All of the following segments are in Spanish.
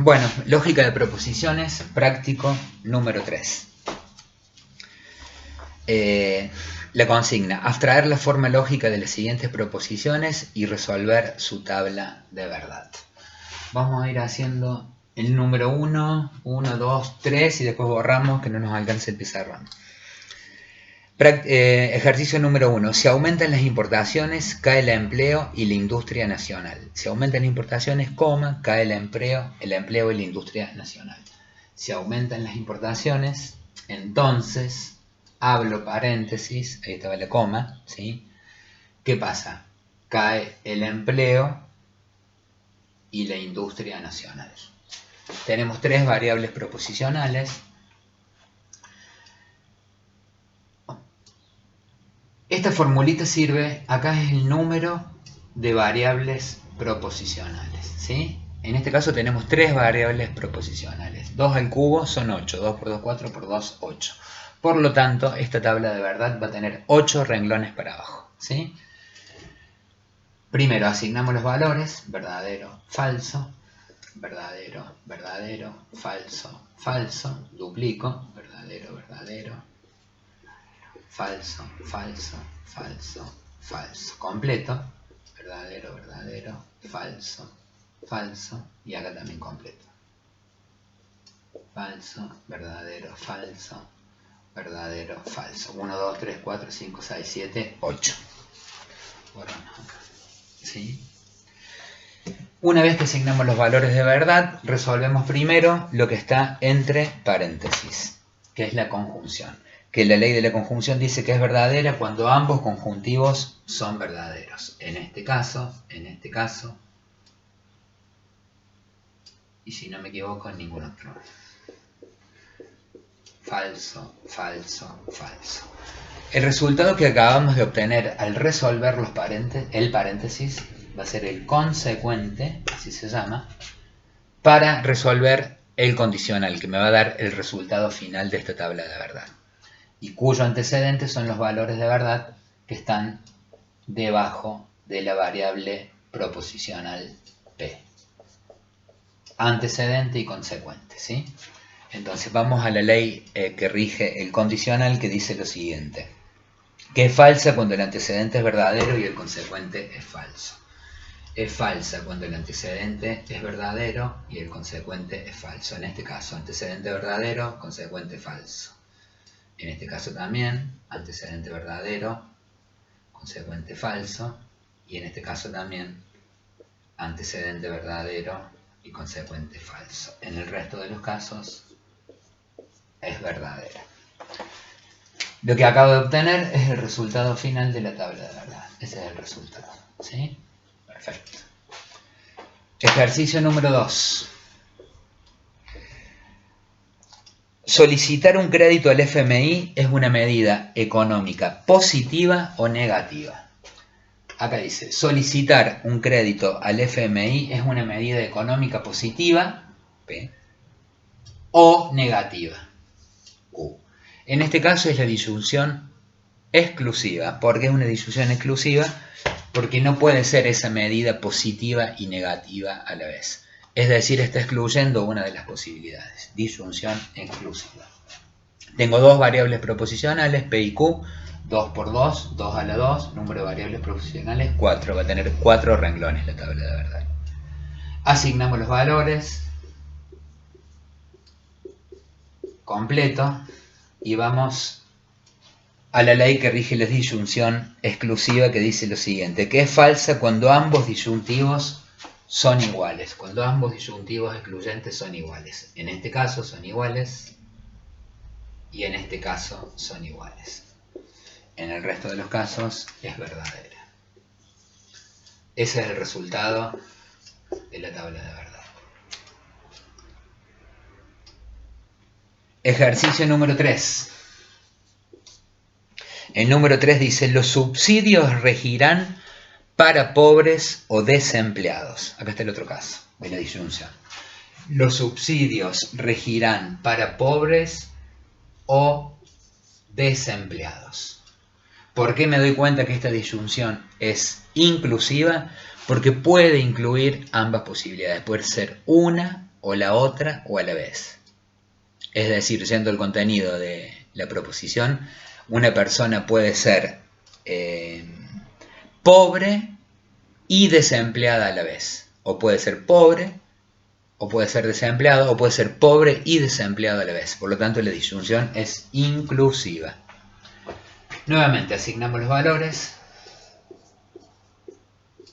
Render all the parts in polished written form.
Bueno, lógica de proposiciones, práctico número 3. La consigna, abstraer la forma lógica de las siguientes proposiciones y resolver su tabla de verdad. Vamos a ir haciendo el número 1, 1, 2, 3 y después borramos que no nos alcance el pizarrón. Ejercicio número 1. Si aumentan las importaciones, cae el empleo y la industria nacional. Si aumentan las importaciones, cae el empleo y la industria nacional. Si aumentan las importaciones, entonces, hablo paréntesis, ahí estaba la coma, ¿sí? ¿Qué pasa? Cae el empleo y la industria nacional. Tenemos tres variables proposicionales. Esta formulita sirve, acá es el número de variables proposicionales, ¿sí? En este caso tenemos tres variables proposicionales. 2 al cubo son 8, 2 por 2, 4 por 2, 8. Por lo tanto, esta tabla de verdad va a tener 8 renglones para abajo, ¿sí? Primero asignamos los valores, verdadero, falso, verdadero, verdadero, falso, falso, duplico, verdadero, verdadero, falso, falso, falso, falso, completo, verdadero, verdadero, falso, falso, y acá también completo. Falso, verdadero, falso, verdadero, falso. 1, 2, 3, 4, 5, 6, 7, 8. ¿Sí? Una vez que asignamos los valores de verdad, resolvemos primero lo que está entre paréntesis, que es la conjunción. Que la ley de la conjunción dice que es verdadera cuando ambos conjuntivos son verdaderos. En este caso, y si no me equivoco, en ningún otro. Falso, falso, falso. El resultado que acabamos de obtener al resolver el paréntesis va a ser el consecuente, así se llama, para resolver el condicional, que me va a dar el resultado final de esta tabla de verdad. Y cuyo antecedente son los valores de verdad que están debajo de la variable proposicional P. Antecedente y consecuente, ¿sí? Entonces vamos a la ley que rige el condicional, que dice lo siguiente, que es falsa cuando el antecedente es verdadero y el consecuente es falso. Es falsa cuando el antecedente es verdadero y el consecuente es falso. En este caso, antecedente verdadero, consecuente falso. En este caso también, antecedente verdadero, consecuente falso. Y en este caso también, antecedente verdadero y consecuente falso. En el resto de los casos, es verdadera. Lo que acabo de obtener es el resultado final de la tabla de verdad. Ese es el resultado, ¿sí? Perfecto. Ejercicio número 2. Solicitar un crédito al FMI es una medida económica positiva o negativa. Acá dice, solicitar un crédito al FMI es una medida económica positiva, P, o negativa, Q. En este caso es la disyunción exclusiva. ¿Por qué es una disyunción exclusiva? Porque no puede ser esa medida positiva y negativa a la vez. Es decir, está excluyendo una de las posibilidades. Disyunción exclusiva. Tengo dos variables proposicionales, P y Q. 2 por 2, 2 a la 2. Número de variables proposicionales, 4. Va a tener 4 renglones la tabla de verdad. Asignamos los valores. Completo. Y vamos a la ley que rige la disyunción exclusiva, que dice lo siguiente, que es falsa cuando ambos disyuntivos son iguales, cuando ambos disyuntivos excluyentes son iguales. En este caso son iguales y en este caso son iguales. En el resto de los casos es verdadera. Ese es el resultado de la tabla de verdad. Ejercicio número 3. El número 3 dice, los subsidios regirán para pobres o desempleados. Acá está el otro caso de la disyunción. Los subsidios regirán para pobres o desempleados. ¿Por qué me doy cuenta que esta disyunción es inclusiva? Porque puede incluir ambas posibilidades. Puede ser una o la otra o a la vez. Es decir, siendo el contenido de la proposición, una persona puede ser pobre y desempleada a la vez. O puede ser pobre, o puede ser desempleado, o puede ser pobre y desempleado a la vez. Por lo tanto, la disyunción es inclusiva. Nuevamente, asignamos los valores.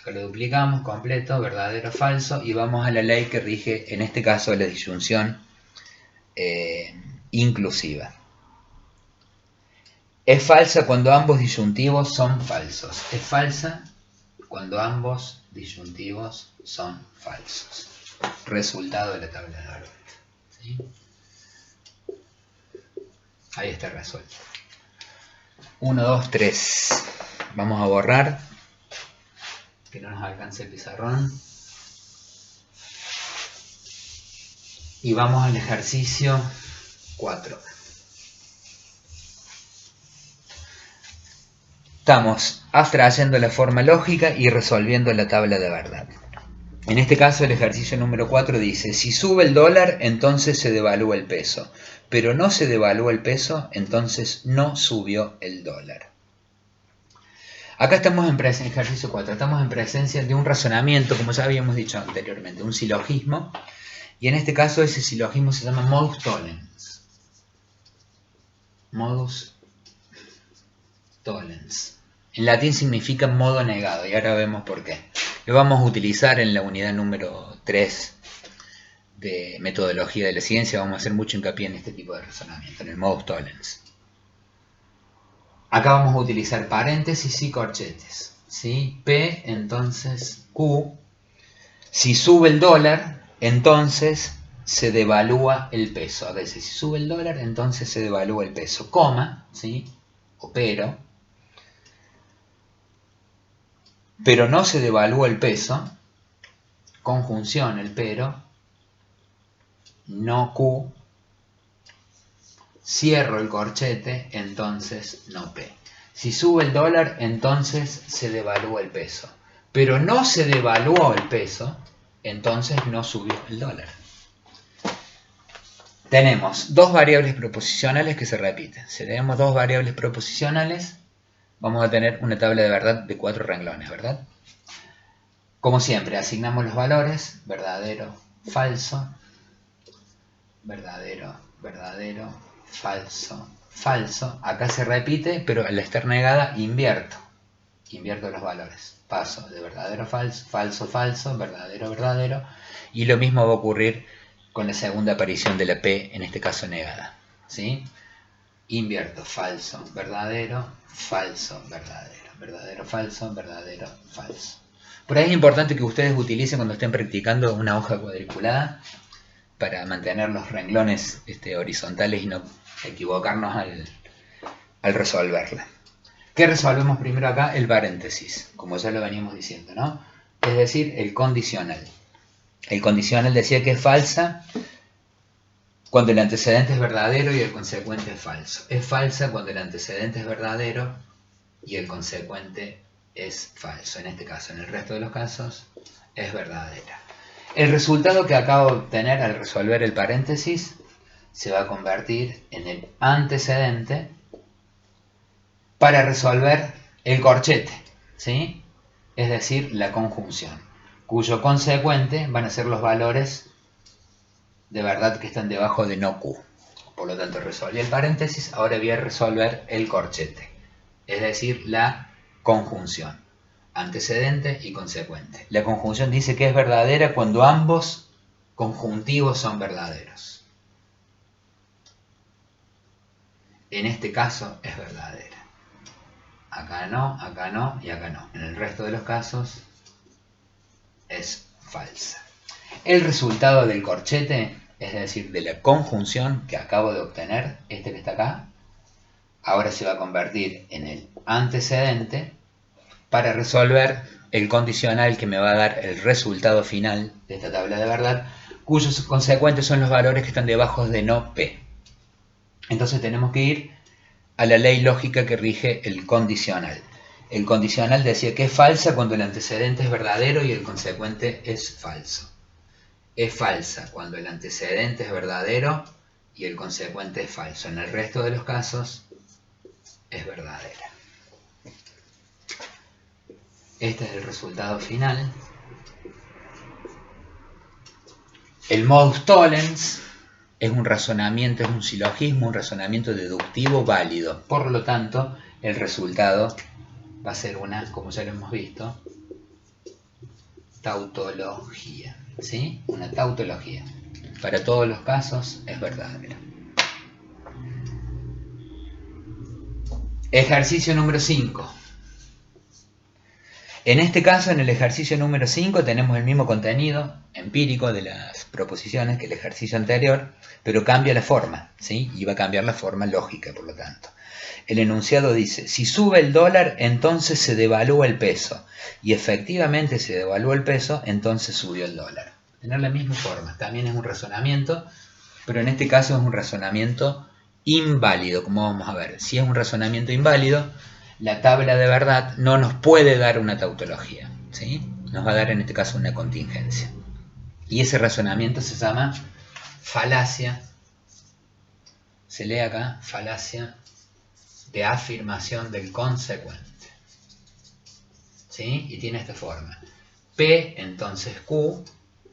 Acá lo duplicamos, completo, verdadero, falso, y vamos a la ley que rige, en este caso, la disyunción inclusiva. Es falsa cuando ambos disyuntivos son falsos. Es falsa cuando ambos disyuntivos son falsos. Resultado de la tabla de valores. ¿Sí? Ahí está resuelto. 1, 2, 3. Vamos a borrar, que no nos alcance el pizarrón. Y vamos al ejercicio 4. Estamos abstrayendo la forma lógica y resolviendo la tabla de verdad. En este caso el ejercicio número 4 dice, si sube el dólar, entonces se devalúa el peso. Pero no se devalúa el peso, entonces no subió el dólar. Acá estamos en ejercicio 4, estamos en presencia de un razonamiento, como ya habíamos dicho anteriormente, un silogismo. Y en este caso ese silogismo se llama modus tollens. Modus tollens. En latín significa modo negado, y ahora vemos por qué. Lo vamos a utilizar en la unidad número 3 de metodología de la ciencia. Vamos a hacer mucho hincapié en este tipo de razonamiento, en el modus tollens. Acá vamos a utilizar paréntesis y corchetes, ¿sí? P, entonces Q. Si sube el dólar, entonces se devalúa el peso. A veces, si sube el dólar, entonces se devalúa el peso. Coma, ¿sí? O pero no se devalúa el peso, conjunción el pero, no Q, cierro el corchete, entonces no P. Si sube el dólar, entonces se devalúa el peso, pero no se devaluó el peso, entonces no subió el dólar. Tenemos dos variables proposicionales que se repiten. Si tenemos dos variables proposicionales, vamos a tener una tabla de verdad de 4 renglones, ¿verdad? Como siempre, asignamos los valores, verdadero, falso, verdadero, verdadero, falso, falso. Acá se repite, pero al estar negada invierto los valores. Paso de verdadero, falso, falso, falso, verdadero, verdadero. Y lo mismo va a ocurrir con la segunda aparición de la P, en este caso negada, ¿sí? Invierto, falso, verdadero, verdadero, verdadero, falso, verdadero, falso. Por ahí es importante que ustedes utilicen cuando estén practicando una hoja cuadriculada para mantener los renglones horizontales y no equivocarnos al resolverla. ¿Qué resolvemos primero acá? El paréntesis, como ya lo veníamos diciendo, ¿no? Es decir, el condicional. El condicional decía que es falsa cuando el antecedente es verdadero y el consecuente es falso. Es falsa cuando el antecedente es verdadero y el consecuente es falso. En este caso, en el resto de los casos, es verdadera. El resultado que acabo de obtener al resolver el paréntesis se va a convertir en el antecedente para resolver el corchete, ¿sí? Es decir, la conjunción, cuyo consecuente van a ser los valores de verdad que están debajo de no Q. Por lo tanto, resolví el paréntesis, ahora voy a resolver el corchete, es decir, la conjunción, antecedente y consecuente. La conjunción dice que es verdadera cuando ambos conjuntivos son verdaderos. En este caso es verdadera. Acá no y acá no. En el resto de los casos es falsa. El resultado del corchete, es decir, de la conjunción que acabo de obtener, este que está acá, ahora se va a convertir en el antecedente para resolver el condicional que me va a dar el resultado final de esta tabla de verdad, cuyos consecuentes son los valores que están debajo de no P. Entonces tenemos que ir a la ley lógica que rige el condicional. El condicional decía que es falsa cuando el antecedente es verdadero y el consecuente es falso. es falsa cuando el antecedente es verdadero y el consecuente es falso. En el resto de los casos es verdadera. Este es el resultado final. El modus tollens es un razonamiento, es un silogismo, un razonamiento deductivo válido. Por lo tanto, el resultado va a ser una, como ya lo hemos visto, tautología. ¿Sí? Una tautología. Para todos los casos es verdadera. Ejercicio número 5. En este caso, en el ejercicio número 5, tenemos el mismo contenido empírico de las proposiciones que el ejercicio anterior, pero cambia la forma, ¿sí? Y va a cambiar la forma lógica, por lo tanto. El enunciado dice, si sube el dólar, entonces se devalúa el peso. Y efectivamente se devaluó el peso, entonces subió el dólar. Tener la misma forma. También es un razonamiento, pero en este caso es un razonamiento inválido, como vamos a ver. Si es un razonamiento inválido, la tabla de verdad no nos puede dar una tautología, ¿sí? Nos va a dar en este caso una contingencia. Y ese razonamiento se llama falacia, se lee acá, falacia de afirmación del consecuente, ¿sí? Y tiene esta forma. P, entonces Q,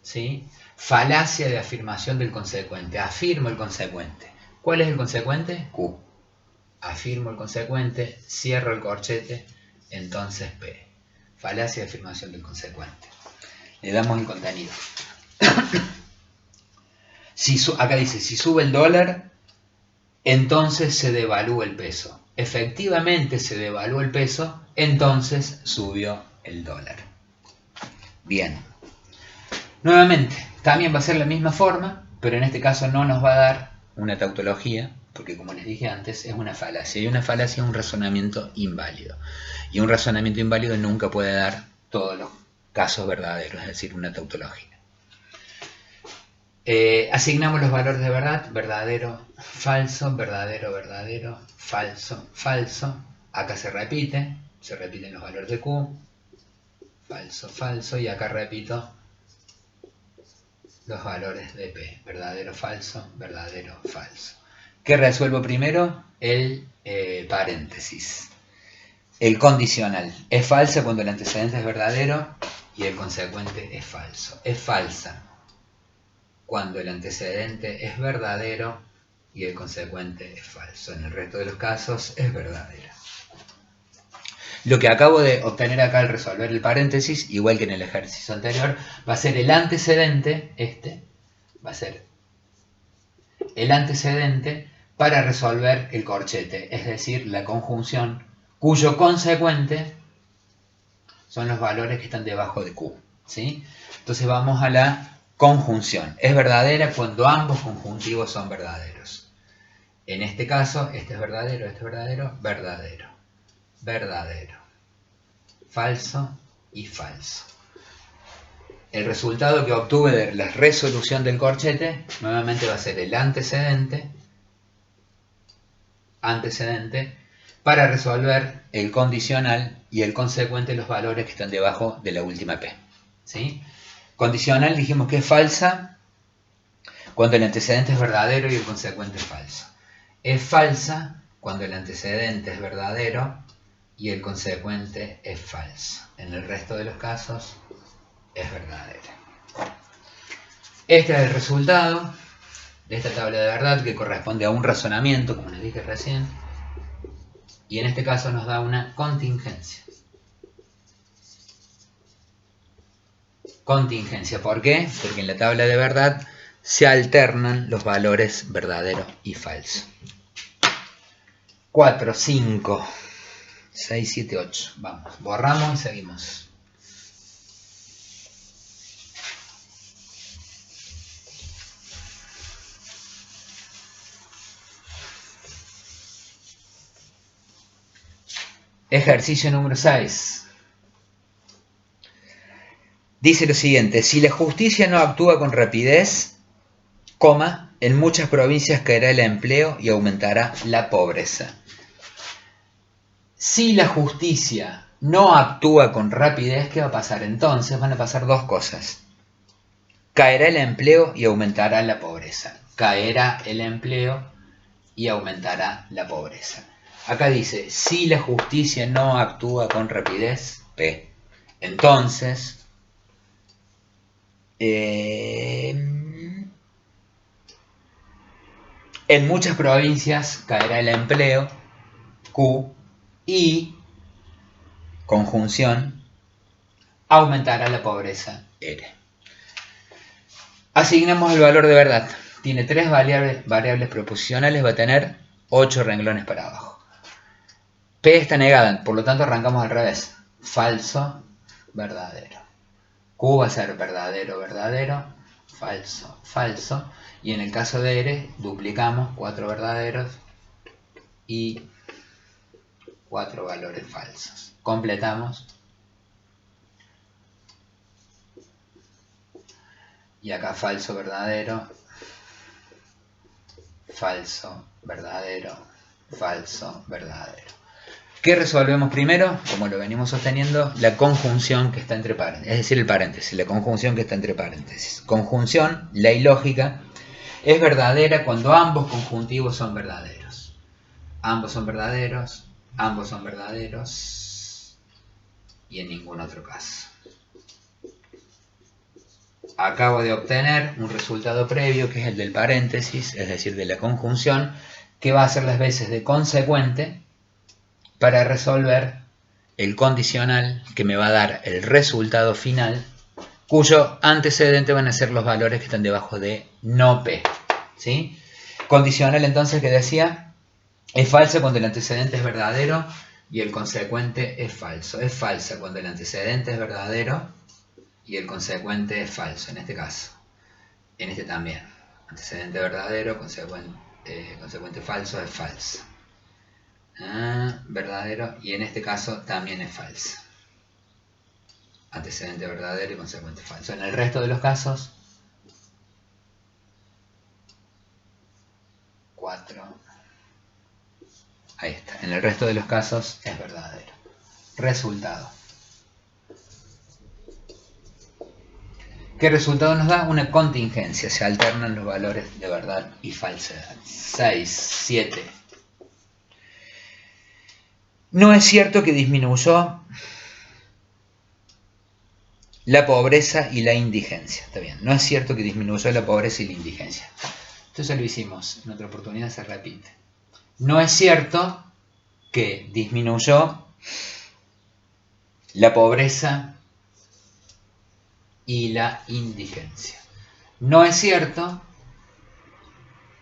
¿sí? Falacia de afirmación del consecuente. Afirmo el consecuente. ¿Cuál es el consecuente? Q. Afirmo el consecuente, cierro el corchete, entonces P. Falacia de afirmación del consecuente. Le damos el contenido. Acá dice, si sube el dólar, entonces se devalúa el peso. Efectivamente se devaluó el peso, entonces subió el dólar. Bien. Nuevamente, también va a ser la misma forma, pero en este caso no nos va a dar una tautología, porque como les dije antes, es una falacia. Y una falacia es un razonamiento inválido. Y un razonamiento inválido nunca puede dar todos los casos verdaderos, es decir, una tautología. Asignamos los valores de verdad, verdadero, falso, verdadero, verdadero, falso, falso. Acá se repiten los valores de Q, falso, falso, y acá repito los valores de P, verdadero, falso, falso. ¿Qué resuelvo primero? El paréntesis. El condicional. Es falsa cuando el antecedente es verdadero y el consecuente es falso. Es falsa cuando el antecedente es verdadero y el consecuente es falso. En el resto de los casos es verdadera. Lo que acabo de obtener acá al resolver el paréntesis, igual que en el ejercicio anterior, va a ser el antecedente, va a ser el antecedente para resolver el corchete, es decir, la conjunción cuyo consecuente son los valores que están debajo de Q, ¿sí? Entonces vamos a la conjunción. Es verdadera cuando ambos conjuntivos son verdaderos. En este caso, este es verdadero, verdadero, verdadero, falso y falso. El resultado que obtuve de la resolución del corchete nuevamente va a ser el antecedente para resolver el condicional y el consecuente, los valores que están debajo de la última P, ¿sí? Condicional dijimos que es falsa cuando el antecedente es verdadero y el consecuente es falso. Es falsa cuando el antecedente es verdadero y el consecuente es falso. En el resto de los casos es verdadera. Este es el resultado de esta tabla de verdad que corresponde a un razonamiento, como les dije recién, y en este caso nos da una contingencia. Contingencia, ¿por qué? Porque en la tabla de verdad se alternan los valores verdadero y falso. 4, 5, 6, 7, 8. Vamos, borramos y seguimos. Ejercicio número 6. Dice lo siguiente, si la justicia no actúa con rapidez, en muchas provincias caerá el empleo y aumentará la pobreza. Si la justicia no actúa con rapidez, ¿qué va a pasar entonces? Van a pasar dos cosas. caerá el empleo y aumentará la pobreza. Caerá el empleo y aumentará la pobreza. Acá dice, si la justicia no actúa con rapidez, P. Entonces, en muchas provincias caerá el empleo, Q, y, conjunción, aumentará la pobreza, R. Asignamos el valor de verdad. Tiene 3 variables proposicionales, va a tener 8 renglones para abajo. P está negada, por lo tanto arrancamos al revés. Falso, verdadero. Q va a ser verdadero, verdadero, falso, falso. Y en el caso de R, duplicamos 4 verdaderos y 4 valores falsos. Completamos. Y acá falso, verdadero, falso, verdadero, falso, verdadero. ¿Qué resolvemos primero? Como lo venimos sosteniendo, la conjunción que está entre paréntesis, es decir, el paréntesis, la conjunción que está entre paréntesis. Conjunción, ley lógica, es verdadera cuando ambos conjuntivos son verdaderos. Ambos son verdaderos, ambos son verdaderos, y en ningún otro caso. Acabo de obtener un resultado previo, que es el del paréntesis, es decir, de la conjunción, que va a ser las veces de consecuente, para resolver el condicional que me va a dar el resultado final, cuyo antecedente van a ser los valores que están debajo de no P. ¿Sí? Condicional entonces que decía, es falsa cuando el antecedente es verdadero y el consecuente es falso. Es falsa cuando el antecedente es verdadero y el consecuente es falso, en este caso. En este también. Antecedente verdadero, consecuente falso es falso. Verdadero, y en este caso también es falso. Antecedente verdadero y consecuente falso. En el resto de los casos, 4. Ahí está. En el resto de los casos es verdadero. Resultado. ¿Qué resultado nos da? Una contingencia. Se alternan los valores de verdad y falsedad. 6, 7. No es cierto que disminuyó la pobreza y la indigencia. Está bien. No es cierto que disminuyó la pobreza y la indigencia. Esto ya lo hicimos. En otra oportunidad se repite. No es cierto que disminuyó la pobreza y la indigencia. No es cierto,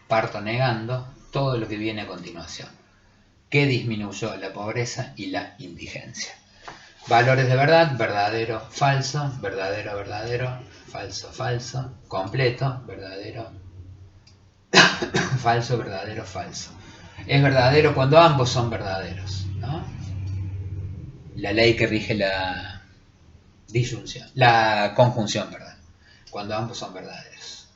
parto negando, todo lo que viene a continuación, que disminuyó la pobreza y la indigencia. Valores de verdad, verdadero, falso, verdadero, verdadero, falso, falso, completo, verdadero, falso, verdadero, falso. Es verdadero cuando ambos son verdaderos, ¿no? La ley que rige la disyunción, la conjunción, ¿verdad? Cuando ambos son verdaderos.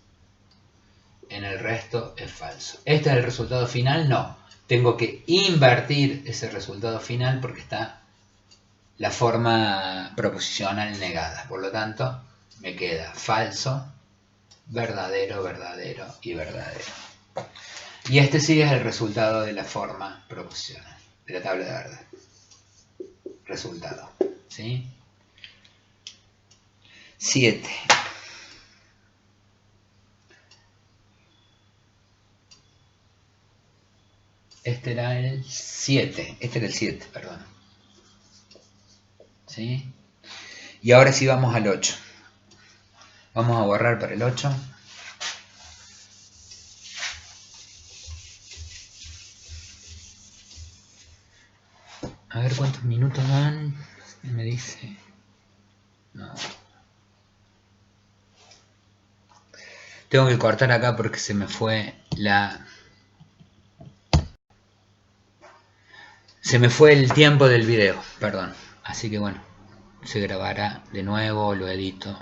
En el resto es falso. ¿Este es el resultado final? No. Tengo que invertir ese resultado final porque está la forma proposicional negada. Por lo tanto, me queda falso, verdadero, verdadero y verdadero. Y este sí es el resultado de la forma proposicional, de la tabla de verdad. Resultado. ¿Sí? 7. Este era el 7. Este era el 7, perdón. ¿Sí? Y ahora sí vamos al 8. Vamos a borrar para el 8. A ver cuántos minutos dan. Me dice. No. Tengo que cortar acá porque se me fue se me fue el tiempo del video, perdón. Así que bueno, se grabará de nuevo, lo edito.